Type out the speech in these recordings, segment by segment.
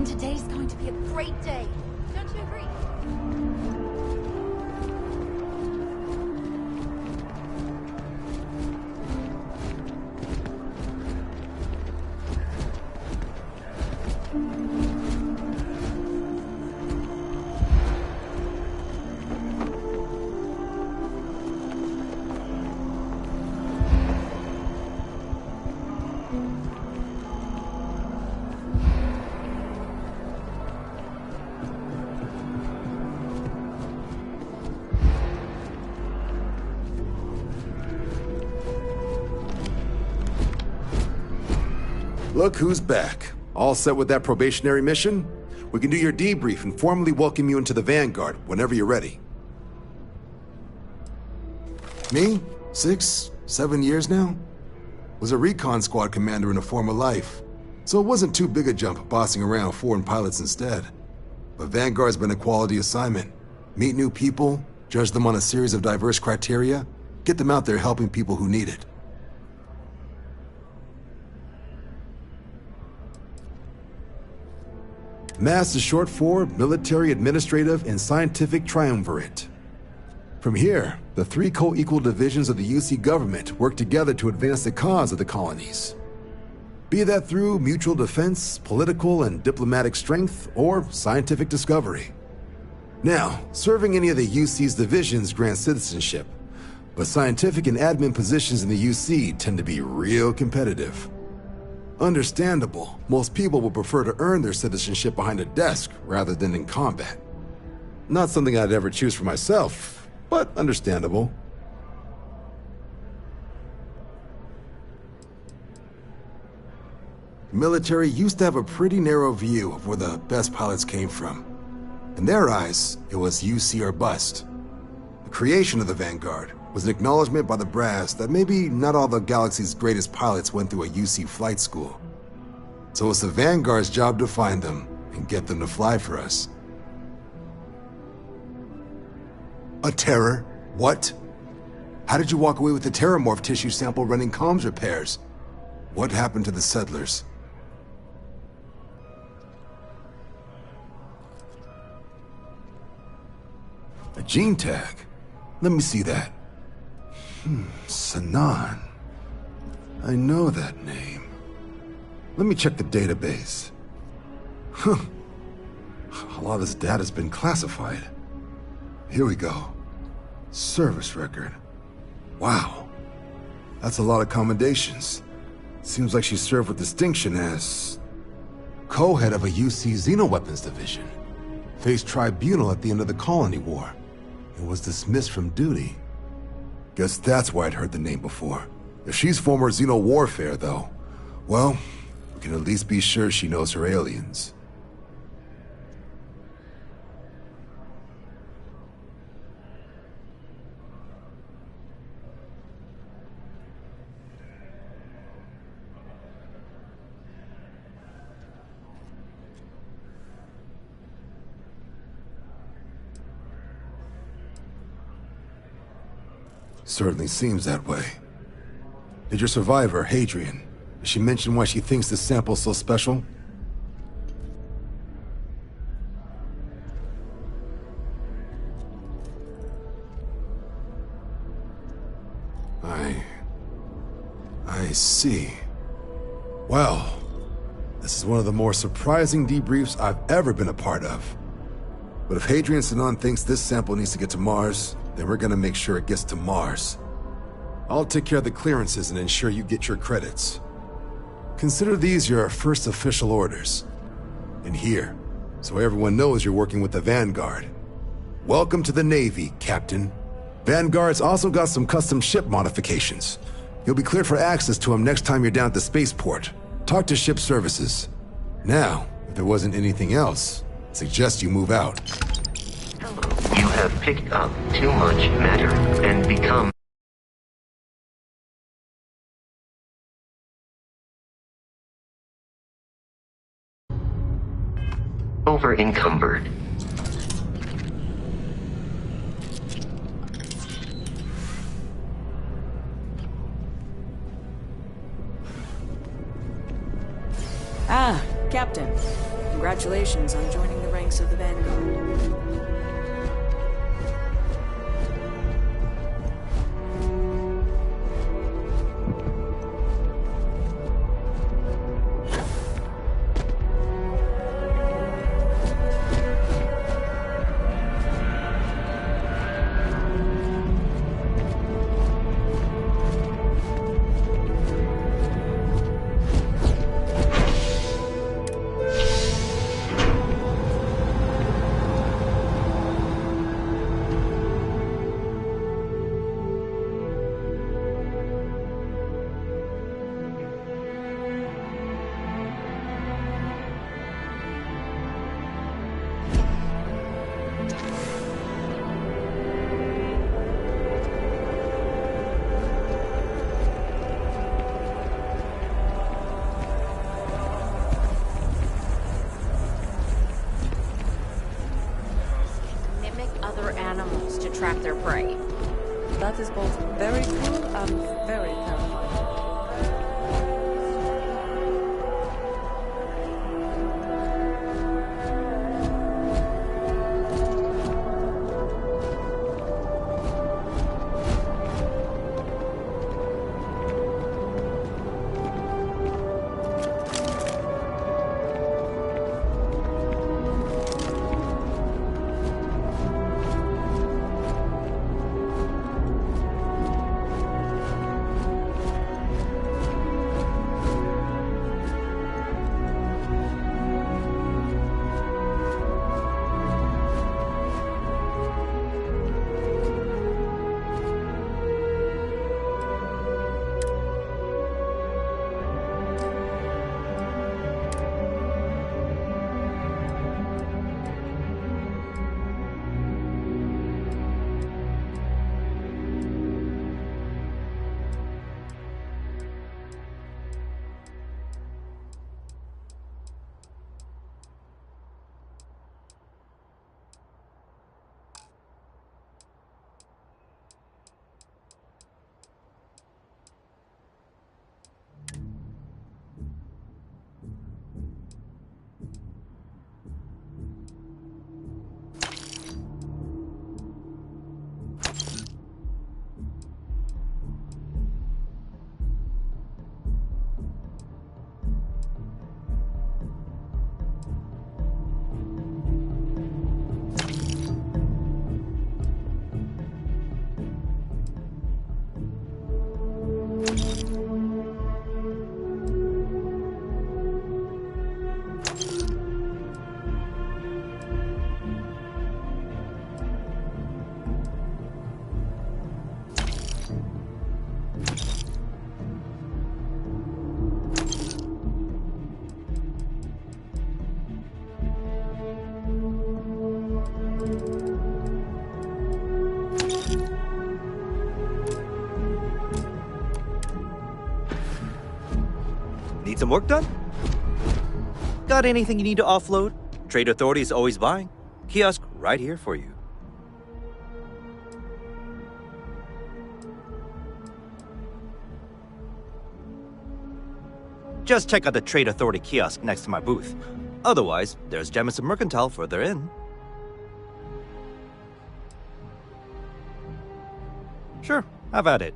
Today's going to be a great day. Don't you agree? Look who's back. All set with that probationary mission? We can do your debrief and formally welcome you into the Vanguard whenever you're ready. Me? 6, 7 years now? Was a recon squad commander in a former life, so it wasn't too big a jump bossing around foreign pilots instead. But Vanguard's been a quality assignment. Meet new people, judge them on a series of diverse criteria, get them out there helping people who need it. MASS is short for Military, Administrative, and Scientific Triumvirate. From here, the 3 co-equal divisions of the UC government work together to advance the cause of the colonies. Be that through mutual defense, political and diplomatic strength, or scientific discovery. Now, serving any of the UC's divisions grants citizenship, but scientific and admin positions in the UC tend to be real competitive. Understandable, most people would prefer to earn their citizenship behind a desk rather than in combat. Not something I'd ever choose for myself, but understandable. The military used to have a pretty narrow view of where the best pilots came from. In their eyes, it was UC or bust. The creation of the Vanguard was an acknowledgement by the brass that maybe not all the galaxy's greatest pilots went through a UC flight school. So it's the Vanguard's job to find them and get them to fly for us. A terror? What? How did you walk away with the terramorph tissue sample running comms repairs? What happened to the settlers? A gene tag? Let me see that. Sanan. I know that name. Let me check the database. Huh. A lot of this data's been classified. Here we go. Service record. Wow. That's a lot of commendations. Seems like she served with distinction as co-head of a UC Xenoweapons division. Faced tribunal at the end of the Colony War. And was dismissed from duty. Guess that's why I'd heard the name before. If she's former Xeno warfare, though, well, we can at least be sure she knows her aliens. Certainly seems that way. Did your survivor, Hadrian, did she mention why she thinks this sample's so special? I see. Well, this is one of the more surprising debriefs I've ever been a part of. But if Hadrian Sanan thinks this sample needs to get to Mars, then we're gonna make sure it gets to Mars. I'll take care of the clearances and ensure you get your credits. Consider these your first official orders. And here, so everyone knows you're working with the Vanguard. Welcome to the Navy, Captain. Vanguard's also got some custom ship modifications. You'll be cleared for access to them next time you're down at the spaceport. Talk to ship services. Now, if there wasn't anything else, I suggest you move out. You have picked up too much matter and become over-encumbered. Ah, Captain. Congratulations on joining the ranks of the Vanguard. Animals to track their prey. That is both very cool and very terrifying. Need some work done? Got anything you need to offload? Trade Authority is always buying. Kiosk right here for you. Just check out the Trade Authority kiosk next to my booth. Otherwise, there's Jemison Mercantile further in. Sure, have at it.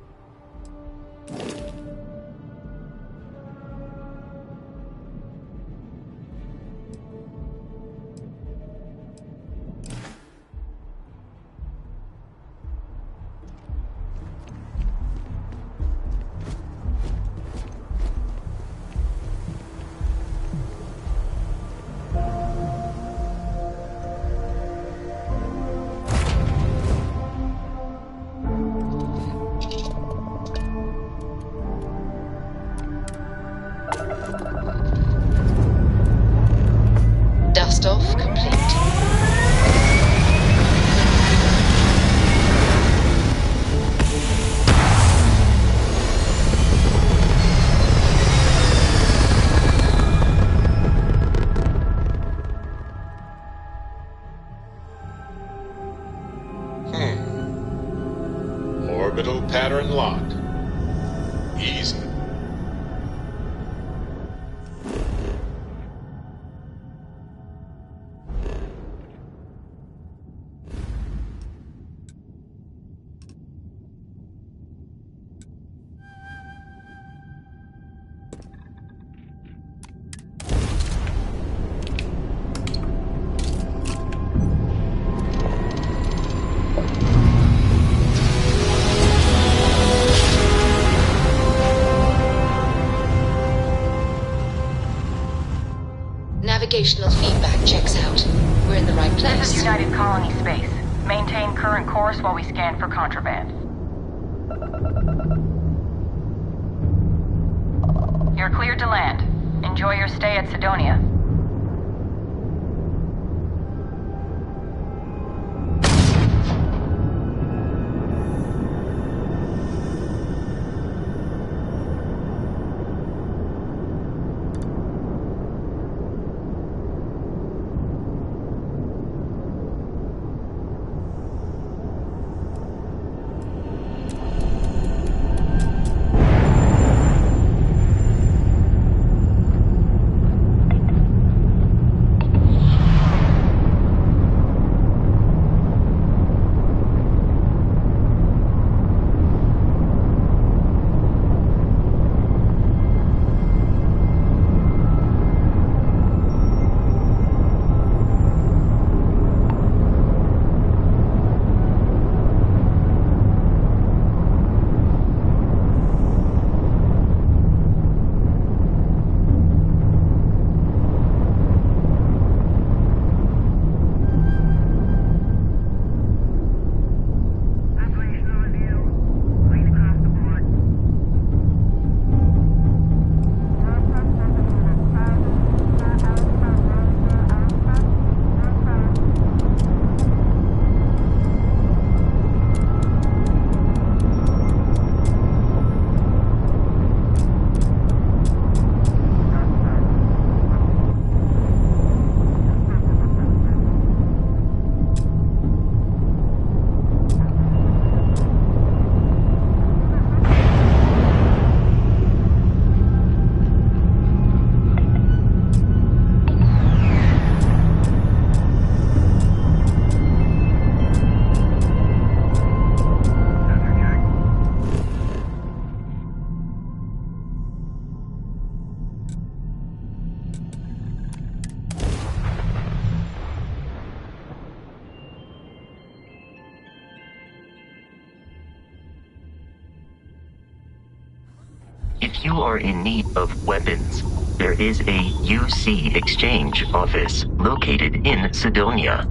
Dust-off complete. Orbital pattern locked. Easy. Navigational feedback checks out. We're in the right place. This is United Colony Space. Maintain current course while we scan for contraband. You're cleared to land. Enjoy your stay at Sidonia. If you are in need of weapons, there is a UC exchange office located in Sidonia.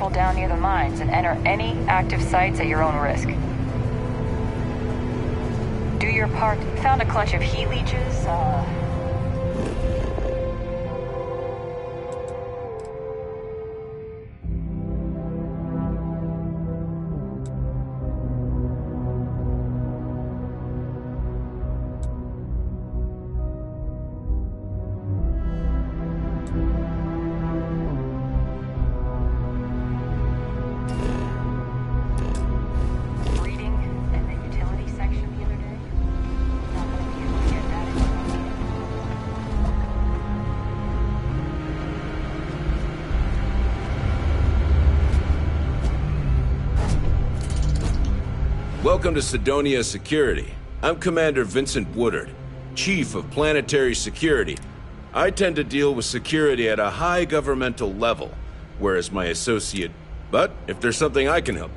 careful down near the mines and enter any active sites at your own risk. Do your part. Found a clutch of heat leeches. Welcome to Sidonia Security. I'm Commander Vincent Woodard, Chief of Planetary Security. I tend to deal with security at a high governmental level, whereas my associate... But if there's something I can help...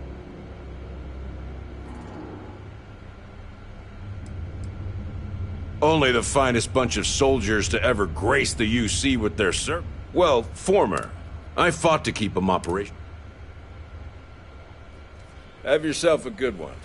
Only the finest bunch of soldiers to ever grace the UC with their Well, former. I fought to keep them operational. Have yourself a good one.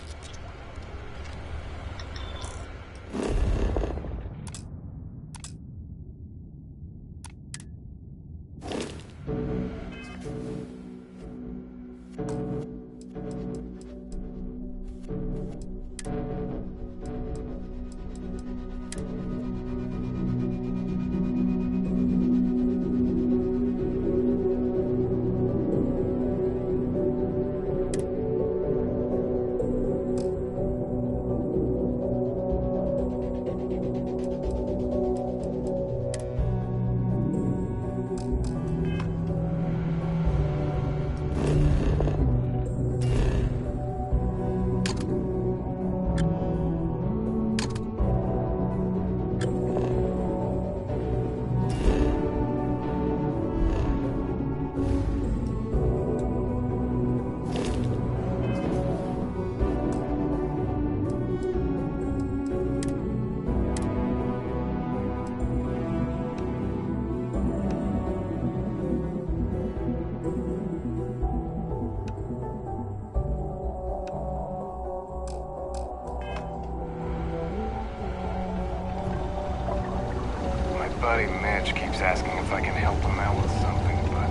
buddy Mitch keeps asking if I can help him out with something, but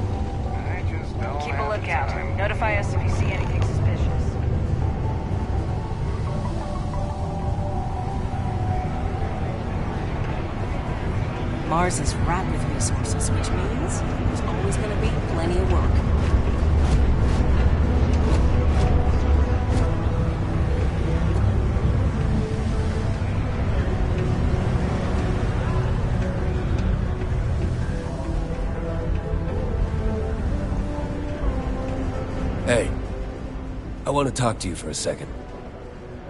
I just don't Keep a have lookout. time. Notify us if you see anything suspicious. Mars is ripe with resources, which means there's always going to be plenty of work. Hey, I want to talk to you for a second.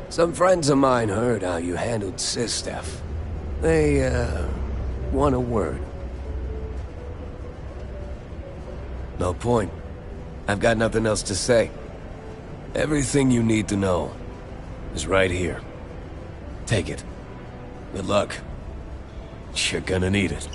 Some friends of mine heard how you handled Sistef. They, want a word. No point. I've got nothing else to say. Everything you need to know is right here. Take it. Good luck. You're gonna need it.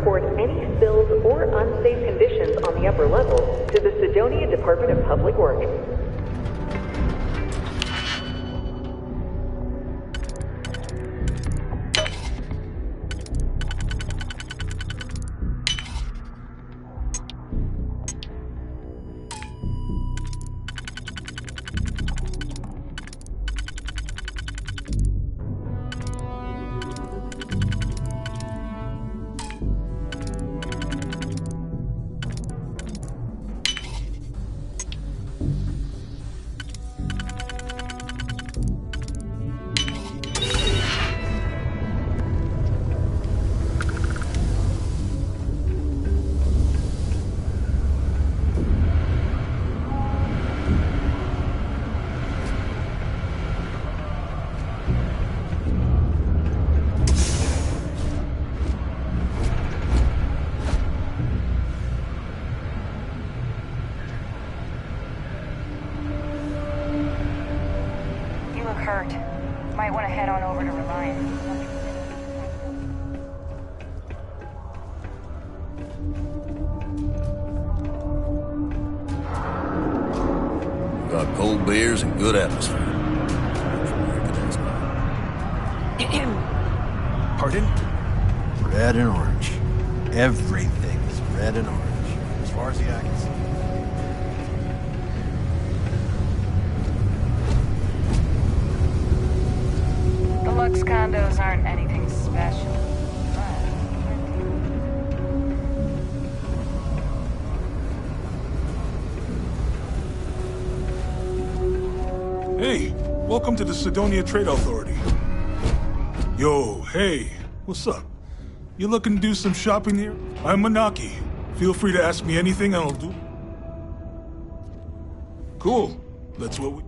report any spills or unsafe conditions on the upper level to the Sidonia Department of Public Works. Hurt. Might want to head on over to Reliance. Got cold beers and good atmosphere. Pardon? Red and orange. Everything is red and orange, as far as the eye can see. Lux condos aren't anything special. Hey, welcome to the Sidonia Trade Authority. Yo, hey, what's up? You looking to do some shopping here? I'm Manaki. Feel free to ask me anything and I'll do. Cool. That's what we...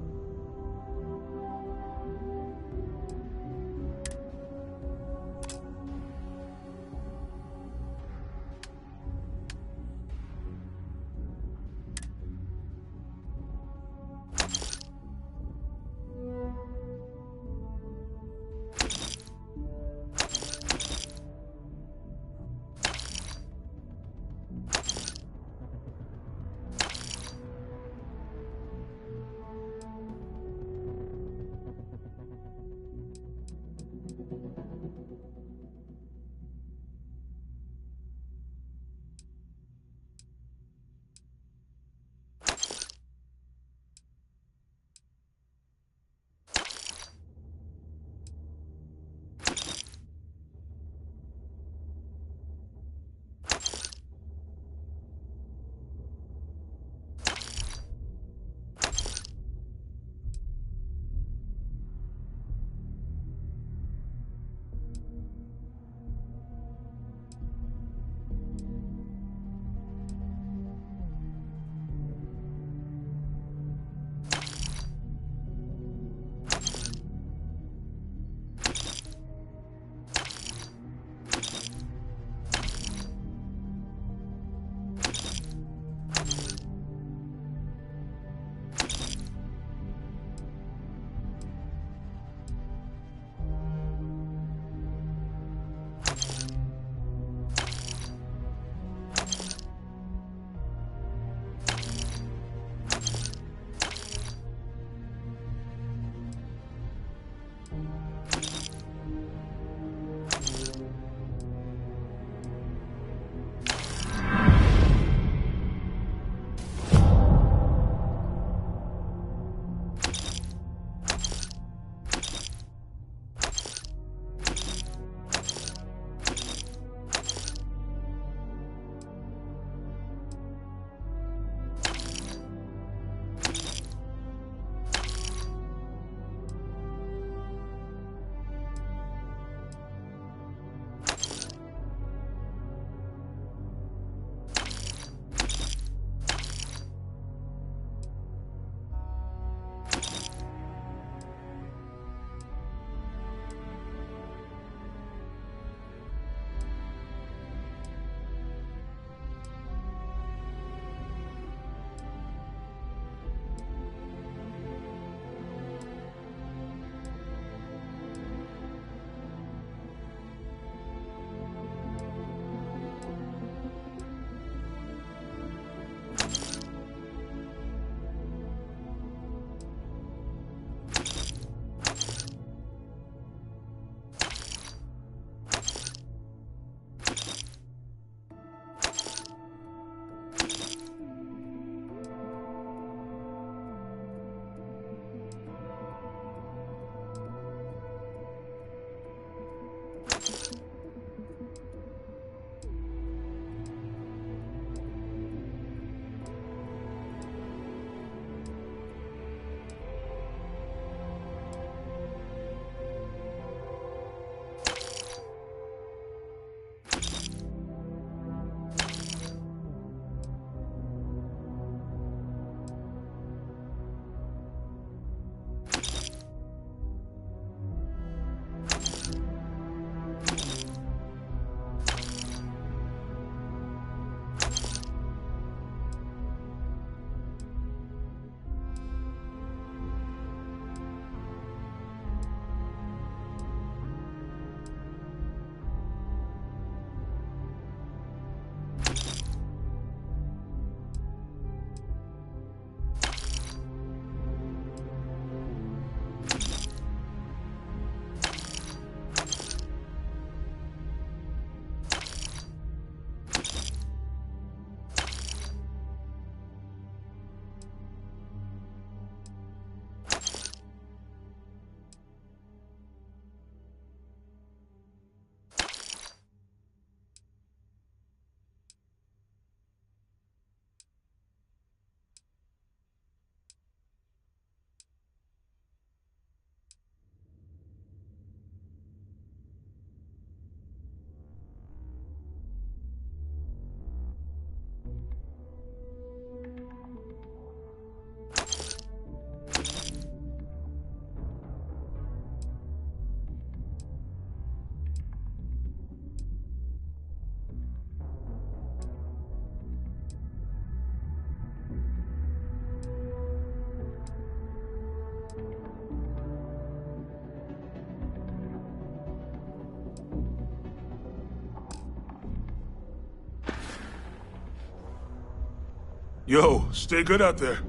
Yo, stay good out there.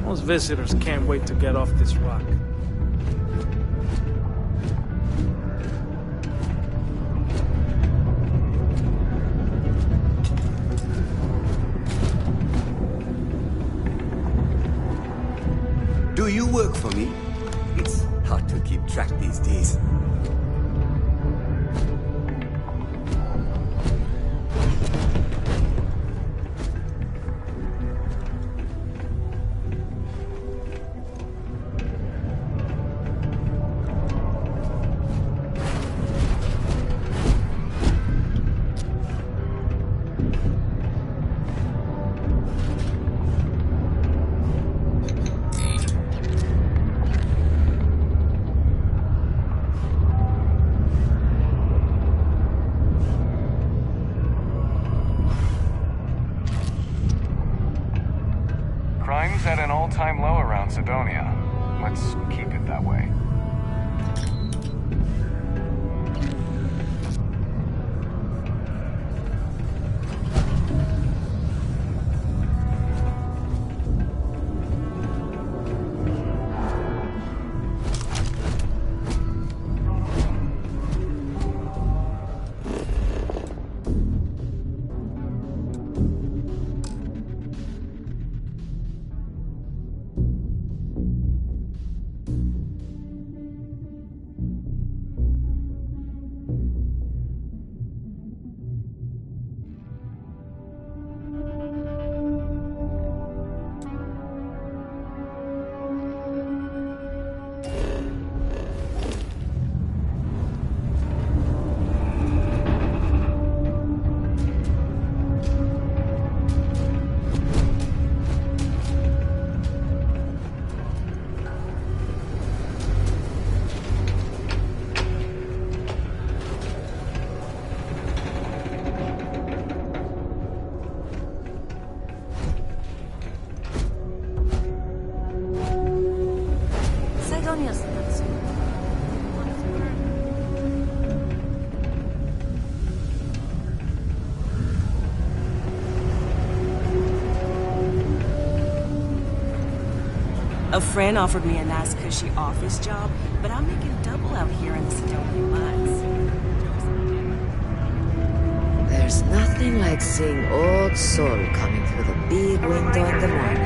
Most visitors can't wait to get off this rock. Do you work for me? It's hard to keep track these days. Crime's at an all-time low around Sidonia. Let's keep it that way. A friend offered me a nice cushy office job, but I'm making double out here in the Sidonia mines. There's nothing like seeing old Sol coming through the big window in the morning.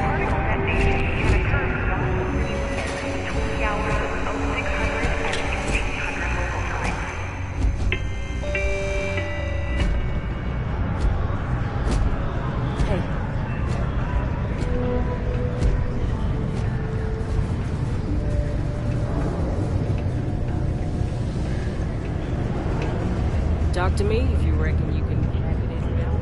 Talk to me if you reckon you can have it in now.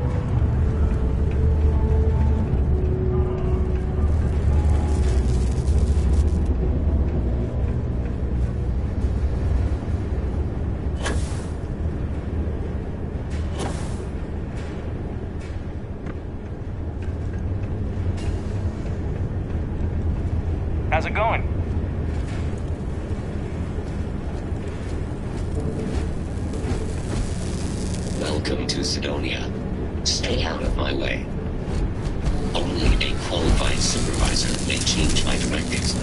How's it going? Welcome to Sidonia. Stay out of my way. Only a qualified supervisor may change my directives.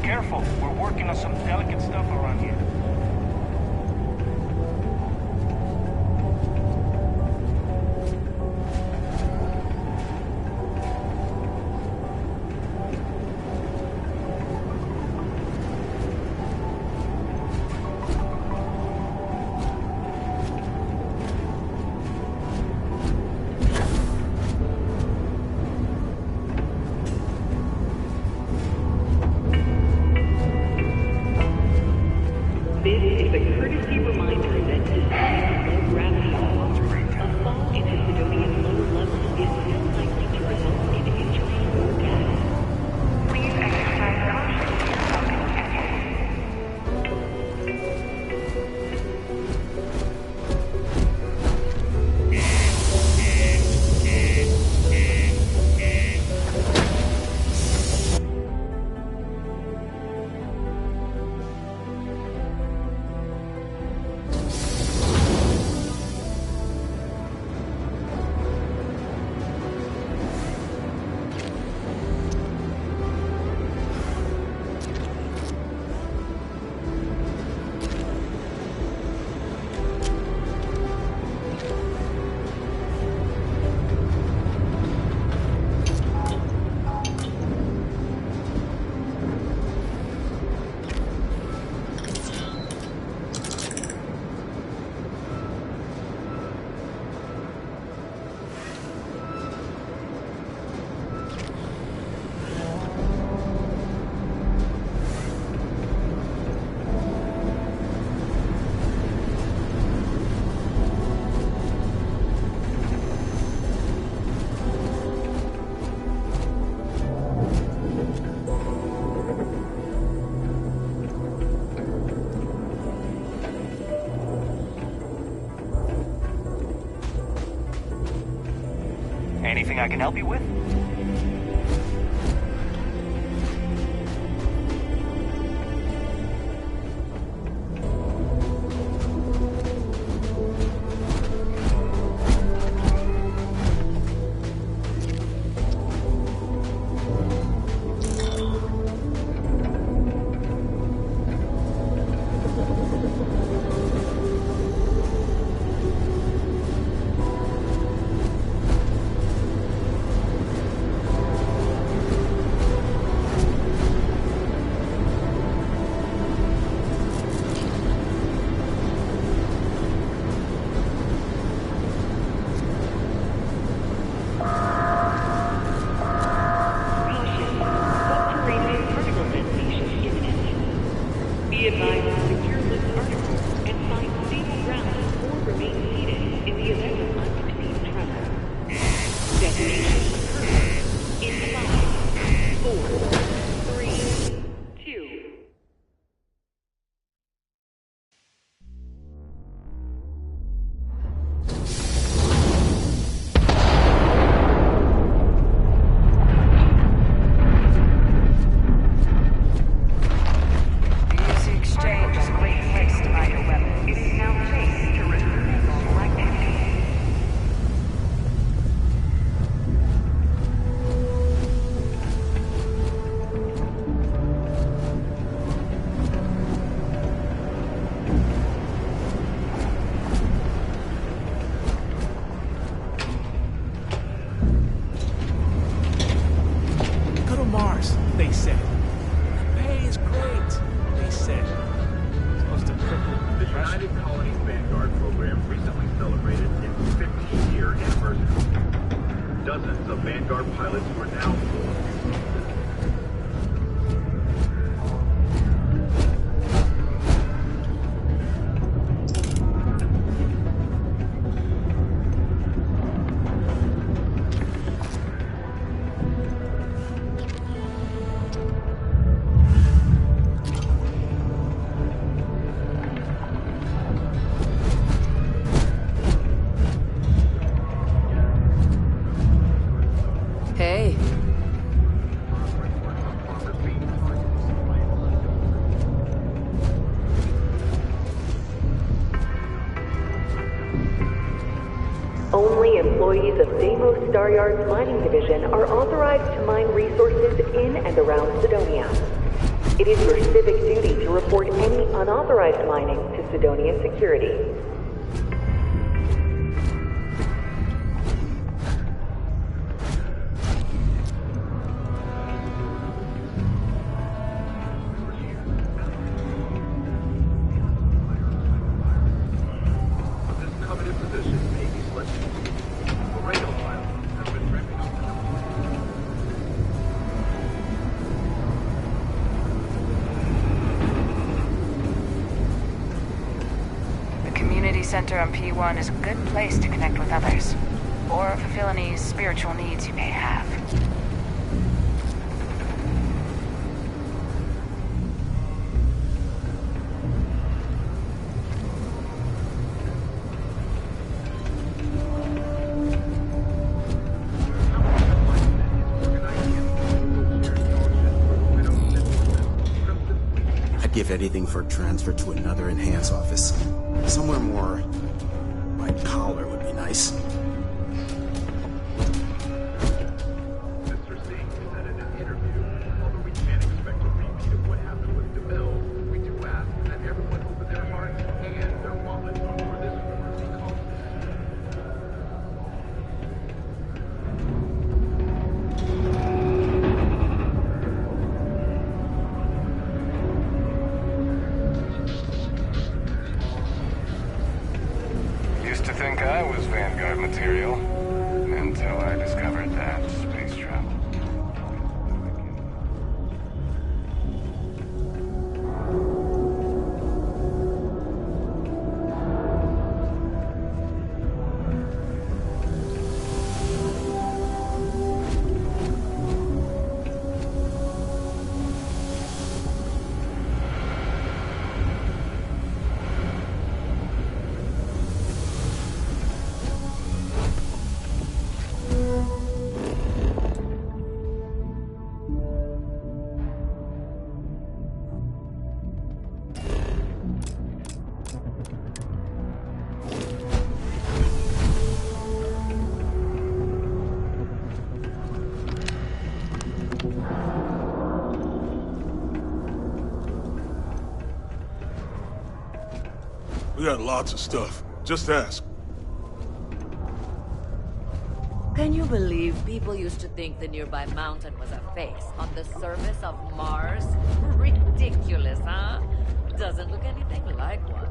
Careful, we're working on some delicate stuff around here. This is a courtesy reminder that despite low gravity laws, a fall into Sidonia's lower levels is still likely to result in injury or death. Please exercise caution while Anything I can help you with? Only employees of Deimos Staryard's mining division are authorized to mine resources in and around Sidonia. It is your civic duty to report any unauthorized mining to Sidonia Security. UC Center on P1 is a good place to connect with others, or fulfill any spiritual needs you may have. I'd give anything for a transfer to another enhanced office. Somewhere more white collar would be nice. Used to think I was Vanguard material, until I discovered that space travel. We got lots of stuff. Just ask. Can you believe people used to think the nearby mountain was a face on the surface of Mars? Ridiculous, huh? Doesn't look anything like one.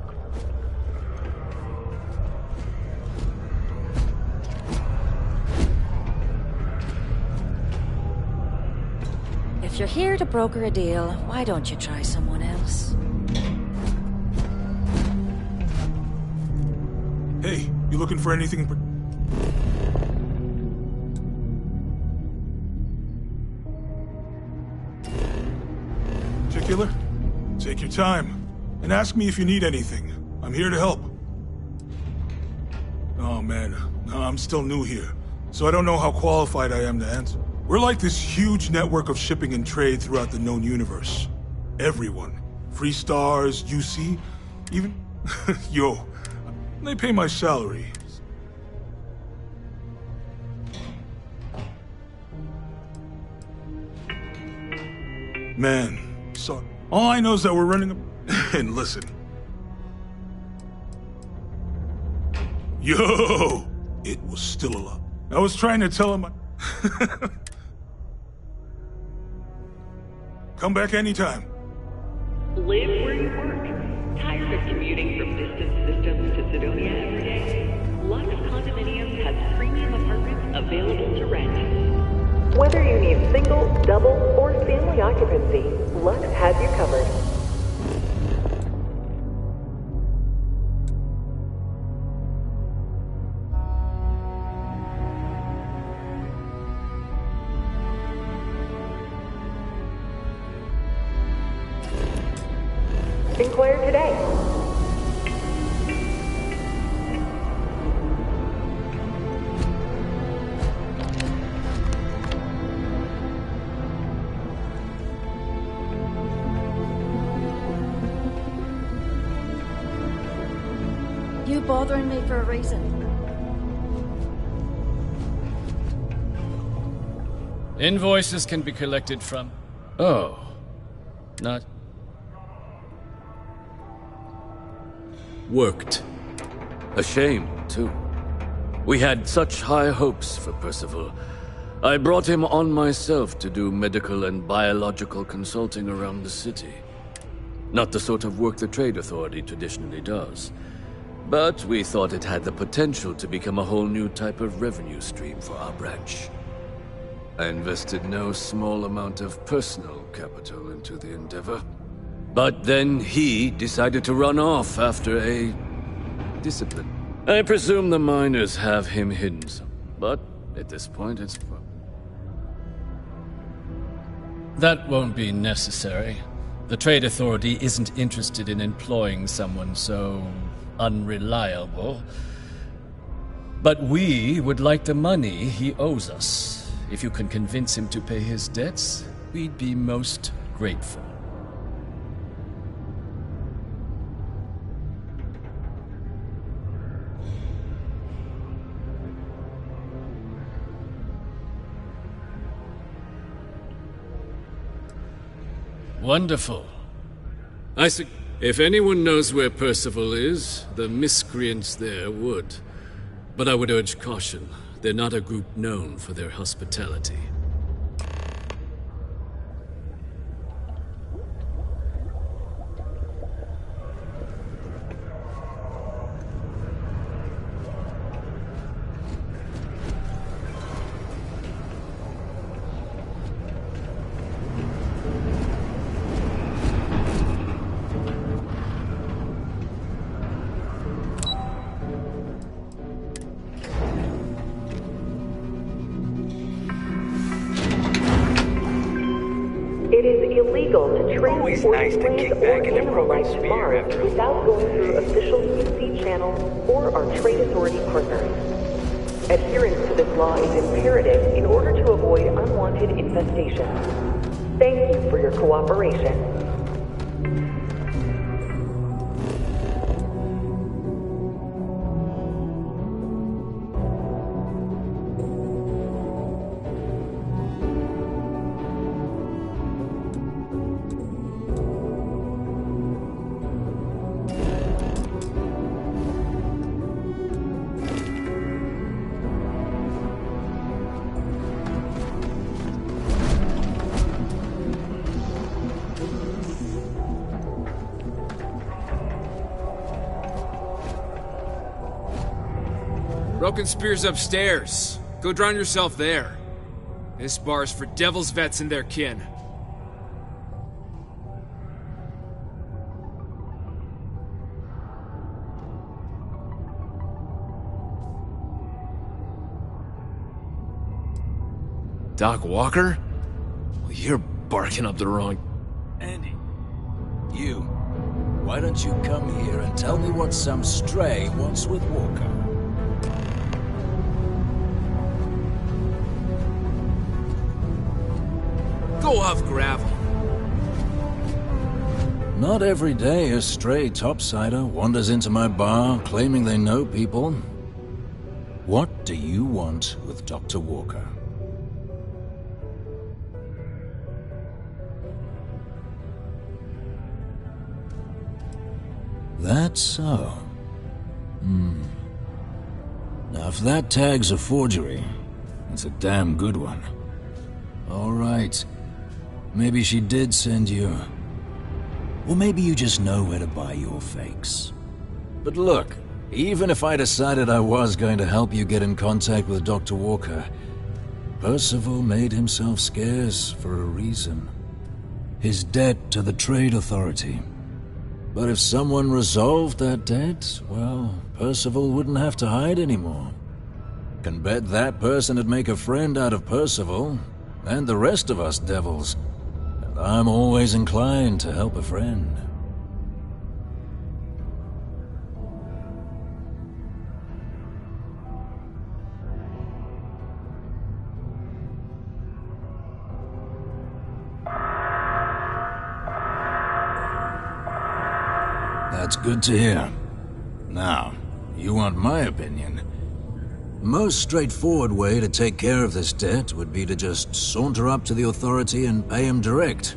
If you're here to broker a deal, why don't you try someone else? Hey, you looking for anything? Particular? Take your time and ask me if you need anything. I'm here to help. Oh man, I'm still new here, so I don't know how qualified I am to answer. We're like this huge network of shipping and trade throughout the known universe. Everyone. Free Stars, UC, even... Yo, they pay my salary. Man, so all I know is that we're running a... And listen. Yo! It was still alive. I was trying to tell him Come back anytime. Live where you work. Tired of commuting from distant systems to Sidonia every day? Lux Condominiums has premium apartments available to rent. Whether you need single, double, or family occupancy, Lux has you covered. Inquire today. You bothering me for a reason? Invoices can be collected from... Oh. Not... Worked. A shame, too. We had such high hopes for Percival. I brought him on myself to do medical and biological consulting around the city. Not the sort of work the Trade Authority traditionally does. But we thought it had the potential to become a whole new type of revenue stream for our branch. I invested no small amount of personal capital into the endeavor. But then he decided to run off after a discipline. I presume the miners have him hidden some, but at this point it's... That won't be necessary. The Trade Authority isn't interested in employing someone so unreliable. But we would like the money he owes us. If you can convince him to pay his debts, we'd be most grateful. Wonderful. If anyone knows where Percival is, the miscreants there would. But I would urge caution. They're not a group known for their hospitality. It is illegal to transport planes or animal-life to Mars without going through official UC channels or our Trade Authority partners. Adherence to this law is imperative in order to avoid unwanted infestations. Thank you for your cooperation. Broken Spear's upstairs. Go drown yourself there. This bar's for Devil's vets and their kin. Doc Walker? Well, you're barking up the wrong... Andy, you. Why don't you come here and tell me what some stray wants with Walker? Go off gravel. Not every day a stray topsider wanders into my bar claiming they know people. What do you want with Dr. Walker? That's so. Now, if that tag's a forgery, it's a damn good one. All right. Maybe she did send you. Or maybe you just know where to buy your fakes. But look, even if I decided I was going to help you get in contact with Dr. Walker, Percival made himself scarce for a reason. His debt to the Trade Authority. But if someone resolved that debt, well, Percival wouldn't have to hide anymore. Can bet that person would make a friend out of Percival, and the rest of us devils. And I'm always inclined to help a friend. That's good to hear. Now, you want my opinion? Most straightforward way to take care of this debt would be to just saunter up to the authority and pay him direct,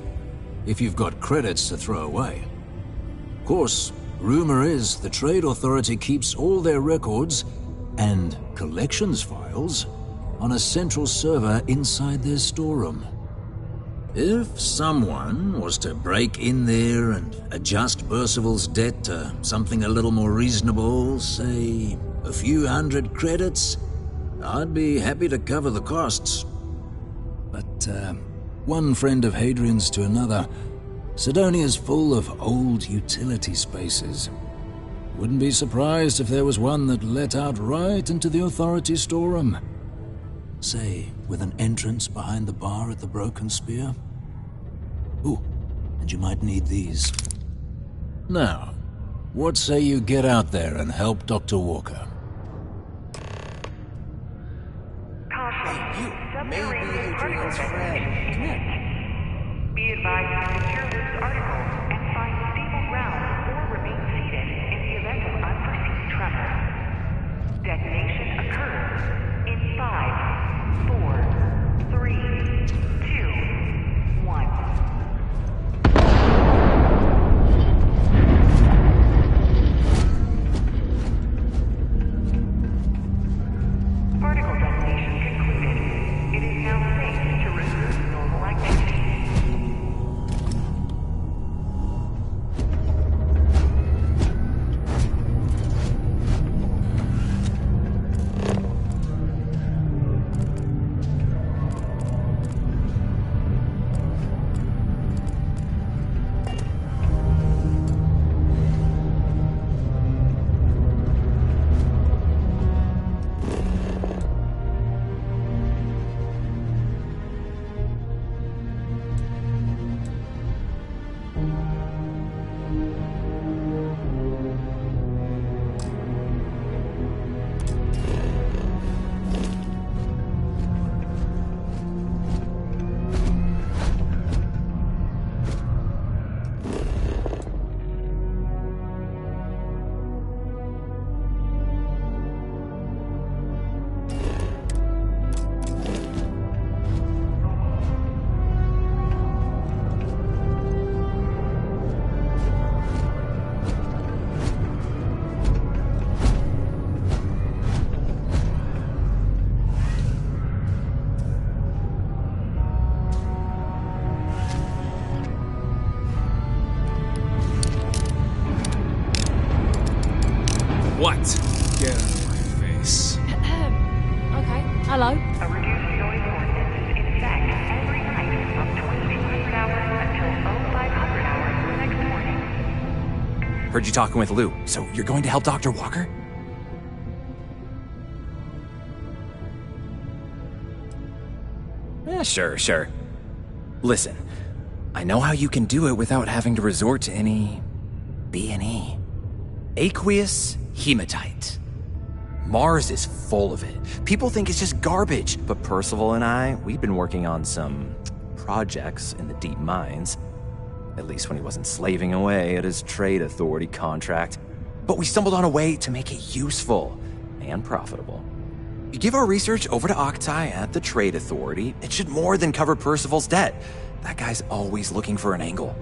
if you've got credits to throw away. Of course, rumor is the Trade Authority keeps all their records and collections files on a central server inside their storeroom. If someone was to break in there and adjust Percival's debt to something a little more reasonable, say a few hundred credits, I'd be happy to cover the costs. But one friend of Hadrian's to another, Sidonia's full of old utility spaces. Wouldn't be surprised if there was one that let out right into the authority storeroom. Say, with an entrance behind the bar at the Broken Spear. Ooh, and you might need these. Now, what say you get out there and help Dr. Walker? Maybe Adrian's friend. Come here. Be advised to secure this article and find stable ground or remain seated in the event of unforeseen tremor. Detonation occurs in 5, 4, 3, 2, 1. Particle detonation concluded. It is now safe to resume normal activity. What? Get out of my face. Okay, hello. A reduced noise ordinance is in effect every night from 2200 hours until 0500 hours the next morning. Heard you talking with Lou, so you're going to help Dr. Walker? Sure. Listen, I know how you can do it without having to resort to any B&E. Aqueous hematite. Mars is full of it. People think it's just garbage, but Percival and I, we've been working on some projects in the deep mines. At least when he wasn't slaving away at his trade authority contract. But we stumbled on a way to make it useful and profitable. You give our research over to Octai at the trade authority, it should more than cover Percival's debt. That guy's always looking for an angle.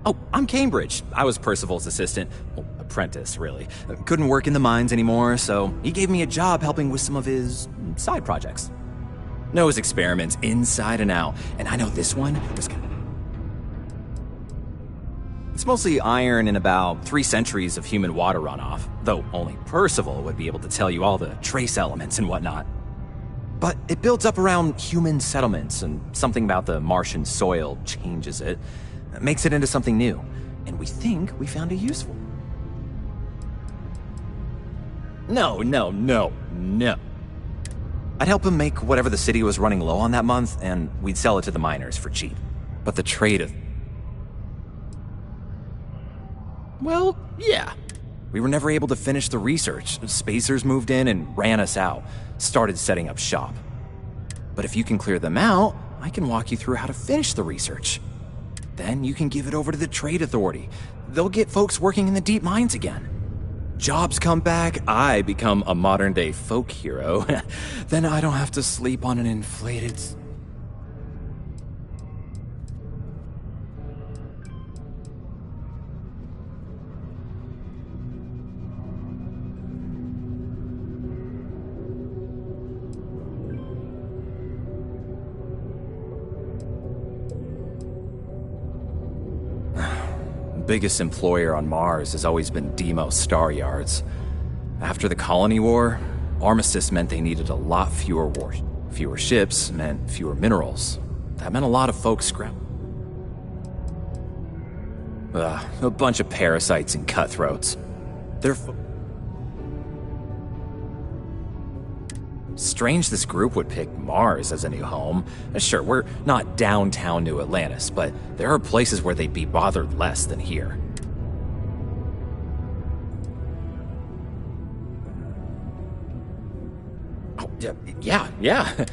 Oh, I'm Cambridge. I was Percival's assistant. Well, apprentice, really. Couldn't work in the mines anymore, so he gave me a job helping with some of his side projects. Knows experiments inside and out, and I know this one was gonna... It's mostly iron and about 3 centuries of human water runoff, though only Percival would be able to tell you all the trace elements and whatnot. But it builds up around human settlements, and something about the Martian soil changes it. Makes it into something new, and we think we found it useful. No. I'd help him make whatever the city was running low on that month, and we'd sell it to the miners for cheap. But the trade of... Well, yeah. We were never able to finish the research. Spacers moved in and ran us out. Started setting up shop. But if you can clear them out, I can walk you through how to finish the research. Then you can give it over to the trade authority. They'll get folks working in the deep mines again. Jobs come back, I become a modern-day folk hero. Then I don't have to sleep on an inflated... Biggest employer on Mars has always been Demos Star Yards. After the Colony War, Armistice meant they needed a lot fewer wars. Fewer ships meant fewer minerals. That meant a lot of folks scrapped. A bunch of parasites and cutthroats. They're strange this group would pick Mars as a new home. Sure, we're not downtown New Atlantis, but there are places where they'd be bothered less than here. Oh, yeah.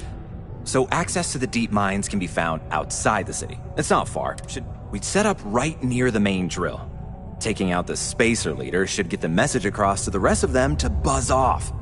So access to the deep mines can be found outside the city. It's not far. We'd set up right near the main drill. Taking out the spacer leader should get the message across to the rest of them to buzz off.